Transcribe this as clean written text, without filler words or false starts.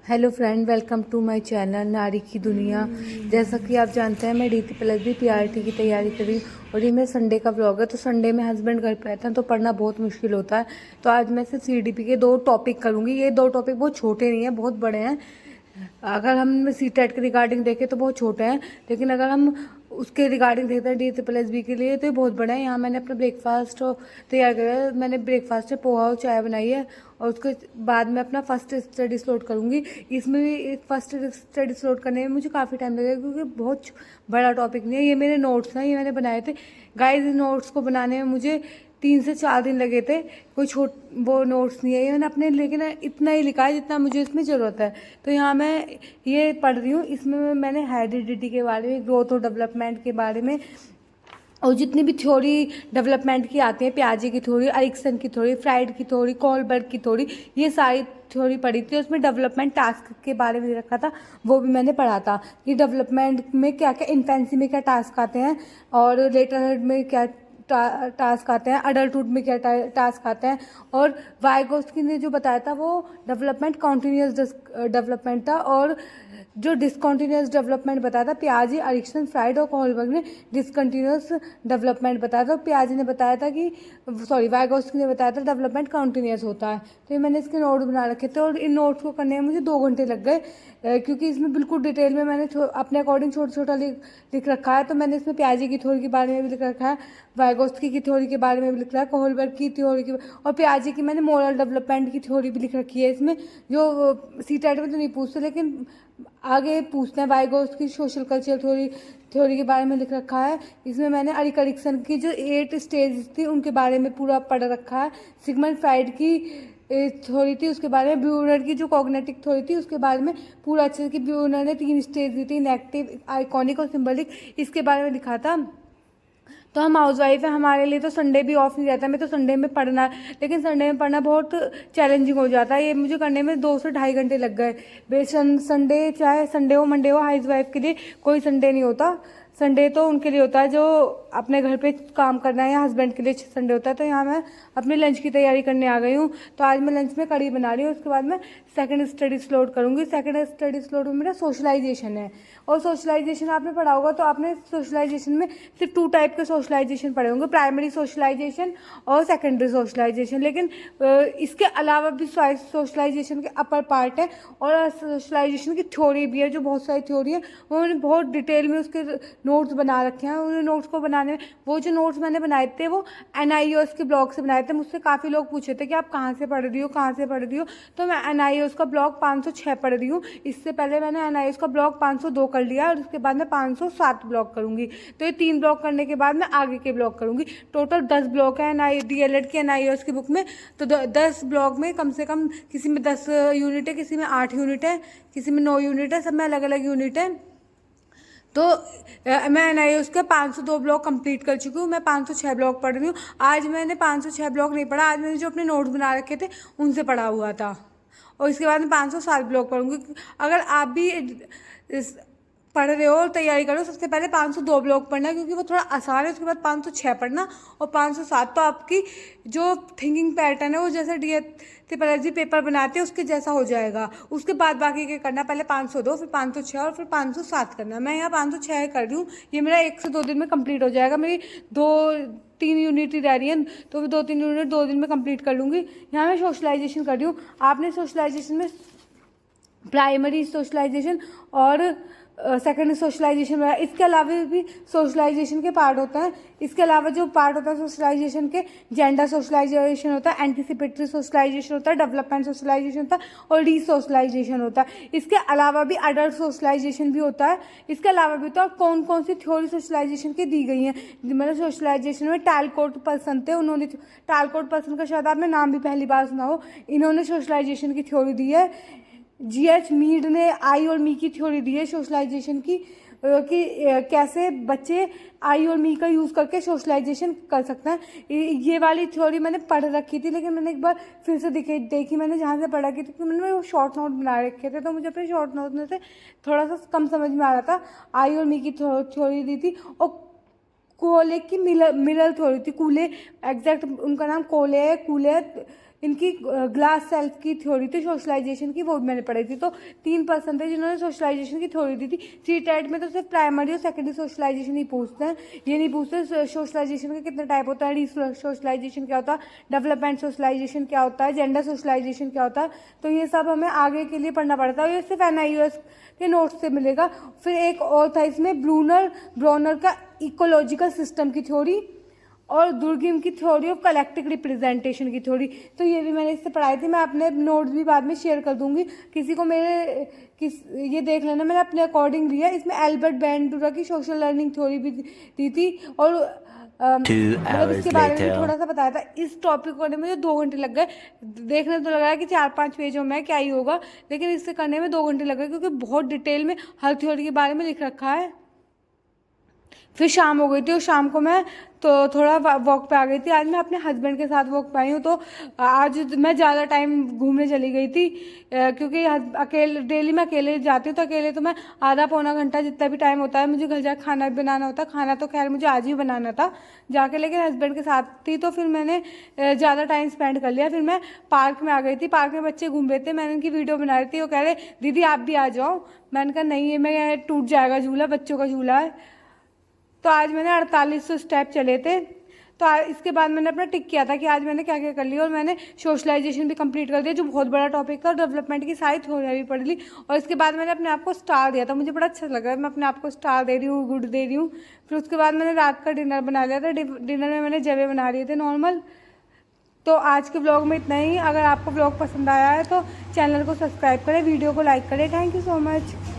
Hello friend, welcome to my channel नारी की दुनिया। जैसा कि आप जानते हैं, मैं DT प्लस भी PRT की तैयारी कर रही हूँ और ये मेरे संडे का ब्लॉग है। तो संडे में हस्बैंड घर पे रहते हैं तो पढ़ना बहुत मुश्किल होता है। तो आज मैं सिर्फ CDP के 2 टॉपिक करूँगी। ये 2 टॉपिक बहुत छोटे नहीं हैं, बहुत बड़े हैं। अगर हम CTET के रिगार्डिंग देखें तो बहुत छोटे हैं, लेकिन अगर हम उसके रिगार्डिंग देखते हैं DSSB के लिए तो ये बहुत बड़ा है। यहाँ मैंने अपना ब्रेकफास्ट तैयार करा है। मैंने ब्रेकफास्ट से पोहा और चाय बनाई है और उसके बाद में अपना फर्स्ट स्टडी स्लॉट करूँगी। इसमें भी फर्स्ट स्टडी स्लॉट करने में मुझे काफ़ी टाइम लगेगा क्योंकि बहुत बड़ा टॉपिक नहीं है। ये मेरे नोट्स हैं, ये मैंने बनाए थे गाइस। इस नोट्स को बनाने में मुझे 3 से 4 दिन लगे थे। कोई वो नोट्स नहीं है ये मैंने अपने, लेकिन इतना ही लिखा है जितना मुझे इसमें ज़रूरत है। तो यहाँ मैं ये पढ़ रही हूँ। इसमें मैंने हेरिडिटी के बारे में, ग्रोथ और डेवलपमेंट के बारे में और जितनी भी थ्योरी डेवलपमेंट की आती है, पियाजे की थ्योरी, एरिक्सन की थ्योरी, फ्राइड की थ्योरी, कोलबर्ग की थ्योरी, ये सारी थ्योरी पढ़ी थी। उसमें डेवलपमेंट टास्क के बारे में रखा था, वो भी मैंने पढ़ा था कि डेवलपमेंट में क्या क्या, इन्फेंसी में क्या टास्क आते हैं और लेटरहुड में क्या टास्क आते हैं, अडल्टहुड में क्या टास्क आते हैं। और वाइगोत्स्की ने जो बताया था वो डेवलपमेंट कॉन्टिन्यूस डेवलपमेंट था, और जो डिसकॉन्टिन्यूस डेवलपमेंट बताया था पियाजे, एरिक्सन, फ्राइड और कोहलबर्ग ने डिसकंटिन्यूस डेवलपमेंट बताया था। पियाजे ने बताया था कि, सॉरी, वाइगोत्स्की ने बताया था डेवलपमेंट कॉन्टिन्यूस होता है। तो ये मैंने इसके नोट बना रखे थे और इन नोट्स को करने में मुझे 2 घंटे लग गए क्योंकि इसमें बिल्कुल डिटेल में मैंने अपने अकॉर्डिंग छोटा छोटा लिख रखा है। तो मैंने इसमें पियाजे की थ्योरी के बारे में भी लिख रखा है, वाइगोत्स्की की थ्योरी के बारे में भी लिख रखा है, कोहलबर्ग की थ्योरी की, और पियाजे की मैंने मोरल डेवलपमेंट की थ्योरी भी लिख रखी है इसमें, जो CTET में तो नहीं पूछते लेकिन आगे पूछते हैं। वाइगोत्स्की सोशल कल्चर थ्योरी के बारे में लिख रखा है। इसमें मैंने एरिक्सन की जो 8 स्टेज थी उनके बारे में पूरा पढ़ रखा है। सिगमंड फ्राइड की थ्योरी थी उसके बारे में, ब्यूनर की जो कॉग्निटिव थ्योरी थी उसके बारे में पूरा अच्छे से, कि ब्यूनर ने 3 स्टेज दी थी, नेगेटिव, आइकॉनिक और सिंबलिक, इसके बारे में लिखा था। तो हम हाउस वाइफ है, हमारे लिए तो संडे भी ऑफ नहीं रहता। मैं तो संडे में पढ़ना, लेकिन संडे में पढ़ना बहुत चैलेंजिंग हो जाता है। ये मुझे करने में 2 से ढाई घंटे लग गए। बेशन संडे, चाहे संडे हो मंडे हो, हाउस वाइफ के लिए कोई संडे नहीं होता। संडे तो उनके लिए होता है जो अपने घर पे काम करना है, या हस्बैंड के लिए संडे होता है। तो यहाँ मैं अपने लंच की तैयारी करने आ गई हूँ। तो आज मैं लंच में कढ़ी बना रही हूँ। उसके बाद मैं सेकंड स्टडी स्लॉट करूँगी। सेकंड स्टडी स्लॉट में मेरा सोशलाइजेशन है। और सोशलाइजेशन आपने पढ़ा होगा, तो आपने सोशलाइजेशन में सिर्फ 2 टाइप के सोशलाइजेशन पढ़े होंगे, प्राइमरी सोशलाइजेशन और सेकेंडरी सोशलाइजेशन। लेकिन इसके अलावा भी सोशलाइजेशन के अपर पार्ट है और सोशलाइजेशन की थ्योरी भी है, जो बहुत सारी थ्योरी है। उन्होंने बहुत डिटेल में उसके नोट्स बना रखे हैं। उन नोट्स को बनाने में, वो जो नोट्स मैंने बनाए थे वो NIOS के ब्लॉग से बनाए थे। मुझसे काफ़ी लोग पूछे थे कि आप कहाँ से पढ़ रही हो, कहाँ से पढ़ रही हो। तो मैं NIOS का ब्लॉग 506 पढ़ रही हूँ। इससे पहले मैंने NIOS का ब्लॉग 502 कर लिया और उसके बाद मैं 507 ब्लॉग करूँगी। तो ये 3 ब्लॉग करने के बाद मैं आगे के ब्लॉग करूँगी। टोटल 10 ब्लॉग है DLED के NIOS की बुक में। तो 10 ब्लॉग में कम से कम, किसी में 10 यूनिट है, किसी में 8 यूनिट है, किसी में 9 यूनिट है, सब में अलग अलग यूनिट है। तो मैं NIOS के 502 ब्लॉग कंप्लीट कर चुकी हूँ। मैं 506 ब्लॉग पढ़ रही हूँ। आज मैंने 506 ब्लॉग नहीं पढ़ा, आज मैंने जो अपने नोट्स बना रखे थे उनसे पढ़ा हुआ था। और इसके बाद मैं 507 ब्लॉग पढ़ूंगी। अगर आप भी पढ़ रहे हो और तैयारी करो, सबसे पहले 502 ब्लॉग पढ़ना क्योंकि वो थोड़ा आसान है। उसके बाद 506 पढ़ना और 507 तो आपकी जो थिंकिंग पैटर्न है वो जैसे DSSB पेपर बनाते हैं उसके जैसा हो जाएगा। उसके बाद बाकी क्या करना, पहले 502, फिर 506 और फिर 507 करना। मैं यहाँ 506 कर रही हूँ। ये मेरा 1 से 2 दिन में कंप्लीट हो जाएगा। मेरी 2-3 यूनिट ही रह रही है, तो 2-3 यूनिट 2 दिन में कंप्लीट कर लूँगी। यहाँ मैं सोशलाइजेशन कर रही हूँ। आपने सोशलाइजेशन में प्राइमरी सोशलाइजेशन और सेकेंड सोशलाइजेशन में, इसके अलावा भी सोशलाइजेशन के पार्ट होते हैं। इसके अलावा जो पार्ट होता है सोशलाइजेशन के, जेंडर सोशलाइजेशन होता है, एंटीसिपेटरी सोशलाइजेशन होता है, डेवलपमेंट सोशलाइजेशन होता है और डी सोशलाइजेशन होता है। इसके अलावा भी अडल्ट सोशलाइजेशन भी होता है। इसके अलावा भी तो कौन कौन सी थ्योरी सोशलाइजेशन की दी गई हैं। मतलब सोशलाइजेशन में टैलकोट पर्सन थे, उन्होंने, टैलकोट पर्सन का शायद आपने नाम भी पहली बार सुना हो, इन्होंने सोशलाइजेशन की थ्योरी दी है। GH मीड ने आई और मी की थ्योरी दी है सोशलाइजेशन की, कि कैसे बच्चे आई और मी का यूज़ करके सोशलाइजेशन कर सकते हैं। ये वाली थ्योरी मैंने पढ़ रखी थी, लेकिन मैंने एक बार फिर से देखी मैंने जहाँ से पढ़ा की थी, तो मैंने वो शॉर्ट नोट बना रखे थे, तो मुझे अपने शॉर्ट नोट में से थोड़ा सा कम समझ में आ रहा था। आई और मी की थ्योरी दी थी। और कोले की मिरल थ्योरी थी, कूले, एग्जैक्ट उनका नाम कोले है, कूले इनकी ग्लास सेल्फ की थ्योरी थी सोशलाइजेशन की, वो भी मैंने पढ़ी थी। तो 3 पर्सन थे जिन्होंने सोशलाइजेशन की थ्योरी दी थी। सीटेट में तो सिर्फ प्राइमरी और सेकेंडरी सोशलाइजेशन ही पूछते हैं, ये नहीं पूछते सोशलाइजेशन के कितने टाइप होता है, री सोशलाइजेशन क्या होता है, डेवलपमेंट सोशलाइजेशन क्या होता है, जेंडर सोशलाइजेशन क्या होता है। तो ये सब हमें आगे के लिए पढ़ना पड़ता है, ये सिर्फ NIOS के नोट्स से मिलेगा। फिर एक और था इसमें ब्रोनर का इकोलॉजिकल सिस्टम की थ्योरी और दुर्गिम की थ्योरी ऑफ कलेक्टिव रिप्रेजेंटेशन की थ्योरी। तो ये भी मैंने इससे पढ़ाई थी। मैं अपने नोट्स भी बाद में शेयर कर दूंगी, किसी को ये देख लेना, मैंने अपने अकॉर्डिंग लिया। इसमें एल्बर्ट बैंडुरा की सोशल लर्निंग थ्योरी भी दी थी और मतलब इसके बारे में भी थोड़ा सा बताया था। इस टॉपिक करने में मुझे 2 घंटे लग गए। देखने तो लग रहा है कि 4-5 पेजों में क्या ही होगा, लेकिन इससे करने में 2 घंटे लग गए क्योंकि बहुत डिटेल में हर थ्योरी के बारे में लिख रखा है। फिर शाम हो गई थी और शाम को मैं तो थोड़ा वॉक पे आ गई थी। आज मैं अपने हस्बैंड के साथ वॉक पे आई हूँ। तो आज मैं ज़्यादा टाइम घूमने चली गई थी क्योंकि अकेले डेली मैं अकेले जाती हूँ, तो अकेले तो मैं आधा पौना घंटा जितना भी टाइम होता है मुझे घर जाकर खाना भी बनाना होता है। खाना तो खैर मुझे आज ही बनाना था जाके, लेकिन हस्बैंड के साथ थी तो फिर मैंने ज़्यादा टाइम स्पेंड कर लिया। फिर मैं पार्क में आ गई थी। पार्क में बच्चे घूम रहे थे, मैंने उनकी वीडियो बना रही थी। वो कह रहे दीदी आप भी आ जाओ। मैंने कहा नहीं, ये मैं टूट जाएगा झूला, बच्चों का झूला है। तो आज मैंने 4800 स्टेप चले थे। तो इसके बाद मैंने अपना टिक किया था कि आज मैंने क्या क्या कर लिया, और मैंने सोशलाइजेशन भी कंप्लीट कर दिया जो बहुत बड़ा टॉपिक था, और डेवलपमेंट की सारी थ्योरी भी पढ़ ली। और इसके बाद मैंने अपने आप को स्टार दिया था, मुझे बड़ा अच्छा लगा, मैं अपने आप को स्टार दे रही हूँ, गुड दे रही हूँ। फिर उसके बाद मैंने रात का डिनर बना लिया था। डिनर में मैंने जवे बना लिए थे नॉर्मल। तो आज के ब्लॉग में इतना ही। अगर आपको ब्लॉग पसंद आया है तो चैनल को सब्सक्राइब करें, वीडियो को लाइक करें। Thank you so much.